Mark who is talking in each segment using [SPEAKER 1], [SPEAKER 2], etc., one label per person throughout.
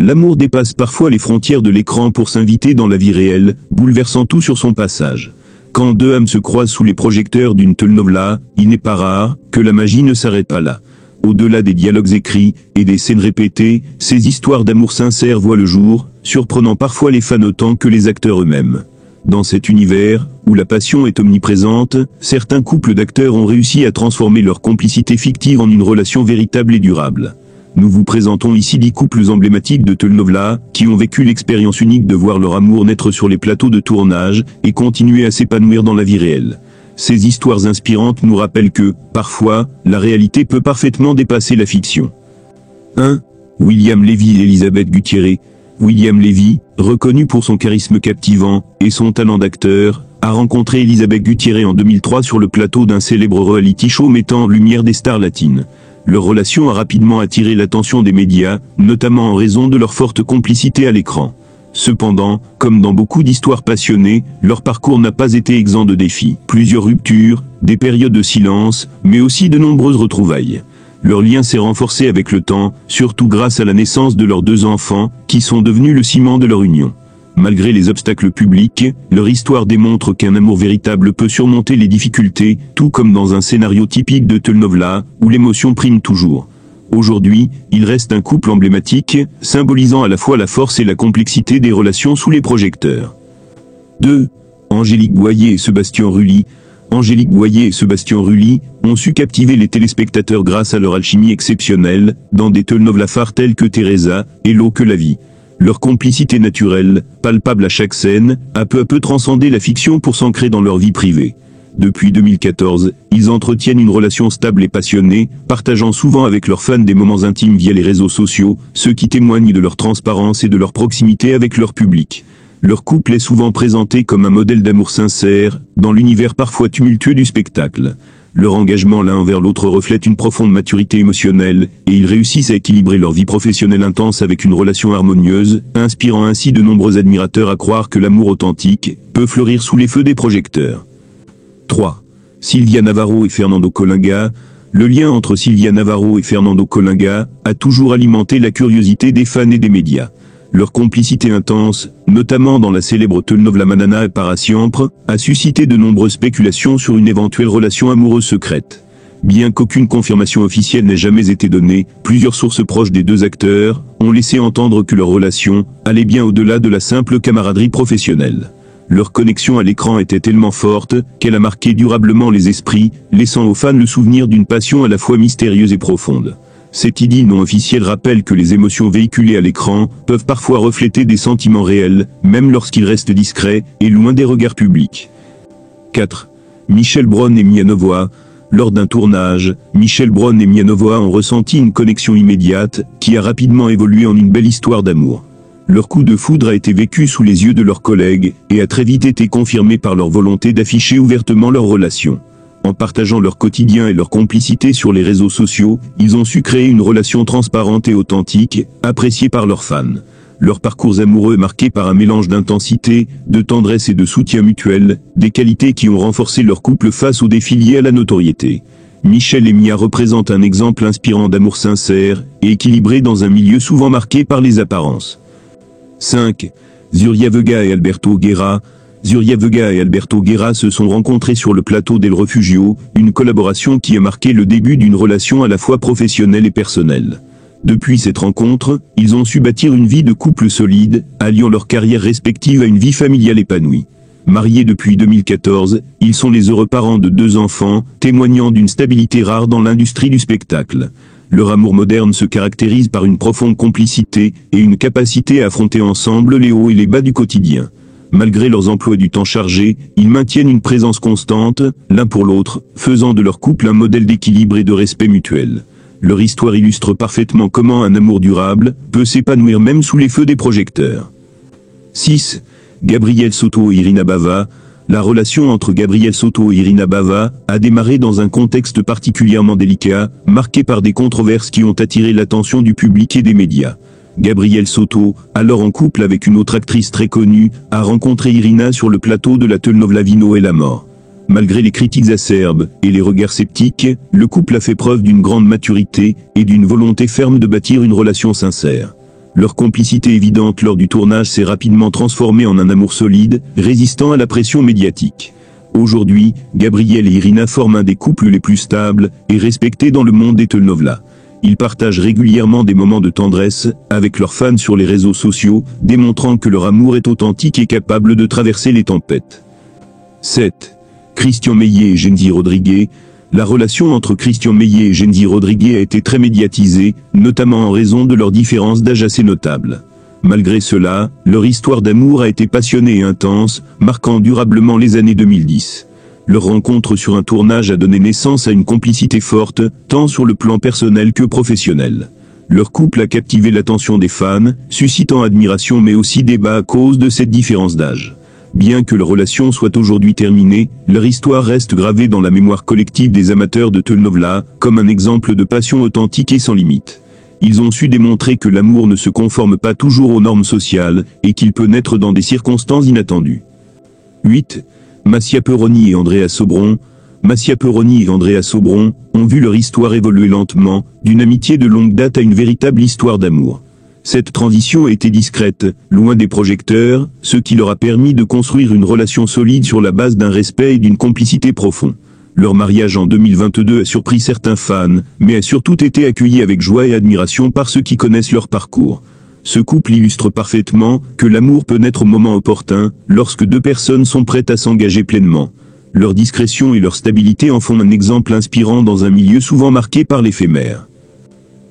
[SPEAKER 1] L'amour dépasse parfois les frontières de l'écran pour s'inviter dans la vie réelle, bouleversant tout sur son passage. Quand deux âmes se croisent sous les projecteurs d'une telenovela, il n'est pas rare que la magie ne s'arrête pas là. Au-delà des dialogues écrits et des scènes répétées, ces histoires d'amour sincère voient le jour, surprenant parfois les fans autant que les acteurs eux-mêmes. Dans cet univers, où la passion est omniprésente, certains couples d'acteurs ont réussi à transformer leur complicité fictive en une relation véritable et durable. Nous vous présentons ici 10 couples emblématiques de telenovela, qui ont vécu l'expérience unique de voir leur amour naître sur les plateaux de tournage, et continuer à s'épanouir dans la vie réelle. Ces histoires inspirantes nous rappellent que, parfois, la réalité peut parfaitement dépasser la fiction. 1. William Levy et Elisabeth Gutiérrez. William Levy, reconnu pour son charisme captivant et son talent d'acteur, a rencontré Elisabeth Gutiérrez en 2003 sur le plateau d'un célèbre reality show mettant en lumière des stars latines. Leur relation a rapidement attiré l'attention des médias, notamment en raison de leur forte complicité à l'écran. Cependant, comme dans beaucoup d'histoires passionnées, leur parcours n'a pas été exempt de défis. Plusieurs ruptures, des périodes de silence, mais aussi de nombreuses retrouvailles. Leur lien s'est renforcé avec le temps, surtout grâce à la naissance de leurs 2 enfants, qui sont devenus le ciment de leur union. Malgré les obstacles publics, leur histoire démontre qu'un amour véritable peut surmonter les difficultés, tout comme dans un scénario typique de telenovela, où l'émotion prime toujours. Aujourd'hui, il reste un couple emblématique, symbolisant à la fois la force et la complexité des relations sous les projecteurs. 2. Angélique Boyer et Sébastien Rully. Angélique Boyer et Sébastien Rully ont su captiver les téléspectateurs grâce à leur alchimie exceptionnelle, dans des telenovelas phares tels que Teresa et L'eau que la vie. Leur complicité naturelle, palpable à chaque scène, a peu à peu transcendé la fiction pour s'ancrer dans leur vie privée. Depuis 2014, ils entretiennent une relation stable et passionnée, partageant souvent avec leurs fans des moments intimes via les réseaux sociaux, ce qui témoigne de leur transparence et de leur proximité avec leur public. Leur couple est souvent présenté comme un modèle d'amour sincère, dans l'univers parfois tumultueux du spectacle. Leur engagement l'un envers l'autre reflète une profonde maturité émotionnelle, et ils réussissent à équilibrer leur vie professionnelle intense avec une relation harmonieuse, inspirant ainsi de nombreux admirateurs à croire que l'amour authentique peut fleurir sous les feux des projecteurs. 3. Sylvia Navarro et Fernando Colunga. Le lien entre Sylvia Navarro et Fernando Colunga a toujours alimenté la curiosité des fans et des médias. Leur complicité intense, notamment dans la célèbre telenovela Manana para siempre, a suscité de nombreuses spéculations sur une éventuelle relation amoureuse secrète. Bien qu'aucune confirmation officielle n'ait jamais été donnée, plusieurs sources proches des 2 acteurs ont laissé entendre que leur relation allait bien au-delà de la simple camaraderie professionnelle. Leur connexion à l'écran était tellement forte qu'elle a marqué durablement les esprits, laissant aux fans le souvenir d'une passion à la fois mystérieuse et profonde. Cette idylle non officielle rappelle que les émotions véhiculées à l'écran peuvent parfois refléter des sentiments réels, même lorsqu'ils restent discrets et loin des regards publics. 4. Michel Braun et Mia Novoa. Lors d'un tournage, Michel Braun et Mia Novoa ont ressenti une connexion immédiate, qui a rapidement évolué en une belle histoire d'amour. Leur coup de foudre a été vécu sous les yeux de leurs collègues, et a très vite été confirmé par leur volonté d'afficher ouvertement leur relation. En partageant leur quotidien et leur complicité sur les réseaux sociaux, ils ont su créer une relation transparente et authentique, appréciée par leurs fans. Leur parcours amoureux est marqué par un mélange d'intensité, de tendresse et de soutien mutuel, des qualités qui ont renforcé leur couple face aux défis liés à la notoriété. Michel et Mia représentent un exemple inspirant d'amour sincère et équilibré dans un milieu souvent marqué par les apparences. 5. Zuria Vega et Alberto Guerra. Zuria Vega et Alberto Guerra se sont rencontrés sur le plateau d'El Refugio, une collaboration qui a marqué le début d'une relation à la fois professionnelle et personnelle. Depuis cette rencontre, ils ont su bâtir une vie de couple solide, alliant leurs carrières respectives à une vie familiale épanouie. Mariés depuis 2014, ils sont les heureux parents de 2 enfants, témoignant d'une stabilité rare dans l'industrie du spectacle. Leur amour moderne se caractérise par une profonde complicité et une capacité à affronter ensemble les hauts et les bas du quotidien. Malgré leurs emplois du temps chargés, ils maintiennent une présence constante, l'un pour l'autre, faisant de leur couple un modèle d'équilibre et de respect mutuel. Leur histoire illustre parfaitement comment un amour durable peut s'épanouir même sous les feux des projecteurs. 6. Gabriel Soto et Irina Bava. La relation entre Gabriel Soto et Irina Bava a démarré dans un contexte particulièrement délicat, marqué par des controverses qui ont attiré l'attention du public et des médias. Gabriel Soto, alors en couple avec une autre actrice très connue, a rencontré Irina sur le plateau de la telenovela Vino et la mort. Malgré les critiques acerbes et les regards sceptiques, le couple a fait preuve d'une grande maturité et d'une volonté ferme de bâtir une relation sincère. Leur complicité évidente lors du tournage s'est rapidement transformée en un amour solide, résistant à la pression médiatique. Aujourd'hui, Gabriel et Irina forment un des couples les plus stables et respectés dans le monde des telenovelas. Ils partagent régulièrement des moments de tendresse avec leurs fans sur les réseaux sociaux, démontrant que leur amour est authentique et capable de traverser les tempêtes. 7. Christian Meillet et Genzi Rodriguez. La relation entre Christian Meillet et Genzi Rodriguez a été très médiatisée, notamment en raison de leur différence d'âge assez notable. Malgré cela, leur histoire d'amour a été passionnée et intense, marquant durablement les années 2010. Leur rencontre sur un tournage a donné naissance à une complicité forte, tant sur le plan personnel que professionnel. Leur couple a captivé l'attention des fans, suscitant admiration mais aussi débat à cause de cette différence d'âge. Bien que leur relation soit aujourd'hui terminée, leur histoire reste gravée dans la mémoire collective des amateurs de telenovelas, comme un exemple de passion authentique et sans limite. Ils ont su démontrer que l'amour ne se conforme pas toujours aux normes sociales, et qu'il peut naître dans des circonstances inattendues. 8. Massia Perroni et Andrea Sobron. Massia Perroni et Andrea Sobron ont vu leur histoire évoluer lentement, d'une amitié de longue date à une véritable histoire d'amour. Cette transition a été discrète, loin des projecteurs, ce qui leur a permis de construire une relation solide sur la base d'un respect et d'une complicité profonde. Leur mariage en 2022 a surpris certains fans, mais a surtout été accueilli avec joie et admiration par ceux qui connaissent leur parcours. Ce couple illustre parfaitement que l'amour peut naître au moment opportun, lorsque deux personnes sont prêtes à s'engager pleinement. Leur discrétion et leur stabilité en font un exemple inspirant dans un milieu souvent marqué par l'éphémère.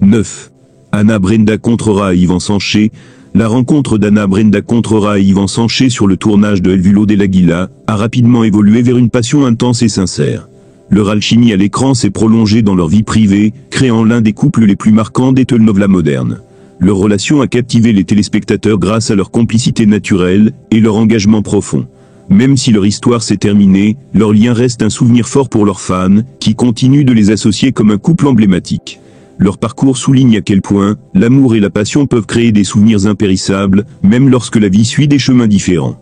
[SPEAKER 1] 9. Anna Brenda Contrera et Yvan Sanché. La rencontre d'Anna Brenda Contrera et Yvan Sanché sur le tournage de El Vuelo de l'Aguila a rapidement évolué vers une passion intense et sincère. Leur alchimie à l'écran s'est prolongée dans leur vie privée, créant l'un des couples les plus marquants des telenovelas modernes. Leur relation a captivé les téléspectateurs grâce à leur complicité naturelle et leur engagement profond. Même si leur histoire s'est terminée, leur lien reste un souvenir fort pour leurs fans, qui continuent de les associer comme un couple emblématique. Leur parcours souligne à quel point l'amour et la passion peuvent créer des souvenirs impérissables, même lorsque la vie suit des chemins différents.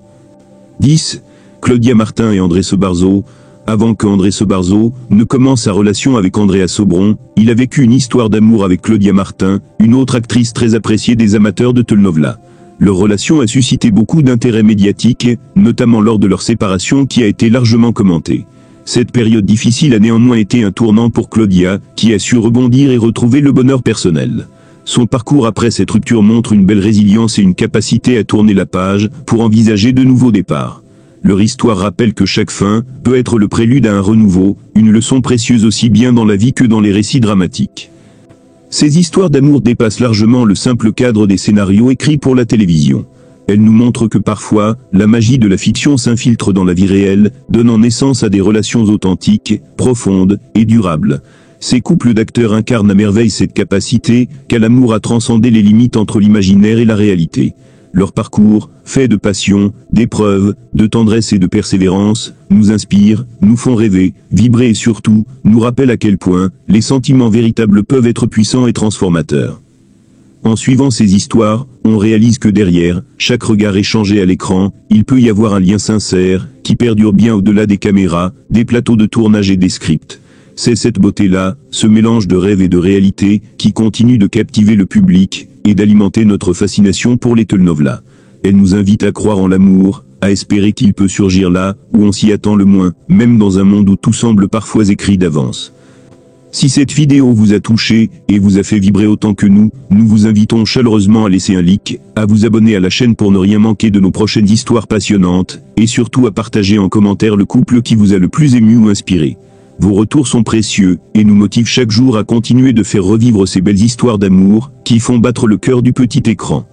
[SPEAKER 1] 10. Claudia Martin et André Sobarzo. Avant que André Sobarzo ne commence sa relation avec Andrea Sobron, il a vécu une histoire d'amour avec Claudia Martin, une autre actrice très appréciée des amateurs de telenovelas. Leur relation a suscité beaucoup d'intérêt médiatique, notamment lors de leur séparation qui a été largement commentée. Cette période difficile a néanmoins été un tournant pour Claudia, qui a su rebondir et retrouver le bonheur personnel. Son parcours après cette rupture montre une belle résilience et une capacité à tourner la page, pour envisager de nouveaux départs. Leur histoire rappelle que chaque fin peut être le prélude à un renouveau, une leçon précieuse aussi bien dans la vie que dans les récits dramatiques. Ces histoires d'amour dépassent largement le simple cadre des scénarios écrits pour la télévision. Elles nous montrent que parfois, la magie de la fiction s'infiltre dans la vie réelle, donnant naissance à des relations authentiques, profondes et durables. Ces couples d'acteurs incarnent à merveille cette capacité qu'a l'amour à transcender les limites entre l'imaginaire et la réalité. Leur parcours, fait de passion, d'épreuves, de tendresse et de persévérance, nous inspirent, nous font rêver, vibrer et surtout, nous rappellent à quel point les sentiments véritables peuvent être puissants et transformateurs. En suivant ces histoires, on réalise que derrière chaque regard échangé à l'écran, il peut y avoir un lien sincère, qui perdure bien au-delà des caméras, des plateaux de tournage et des scripts. C'est cette beauté-là, ce mélange de rêve et de réalité, qui continue de captiver le public, et d'alimenter notre fascination pour les telenovelas. Elle nous invite à croire en l'amour, à espérer qu'il peut surgir là, où on s'y attend le moins, même dans un monde où tout semble parfois écrit d'avance. Si cette vidéo vous a touché, et vous a fait vibrer autant que nous vous invitons chaleureusement à laisser un like, à vous abonner à la chaîne pour ne rien manquer de nos prochaines histoires passionnantes, et surtout à partager en commentaire le couple qui vous a le plus ému ou inspiré. Vos retours sont précieux, et nous motivent chaque jour à continuer de faire revivre ces belles histoires d'amour, qui font battre le cœur du petit écran.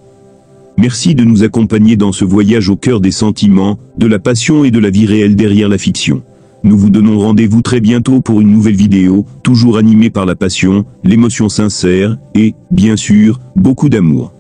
[SPEAKER 1] Merci de nous accompagner dans ce voyage au cœur des sentiments, de la passion et de la vie réelle derrière la fiction. Nous vous donnons rendez-vous très bientôt pour une nouvelle vidéo, toujours animée par la passion, l'émotion sincère, et, bien sûr, beaucoup d'amour.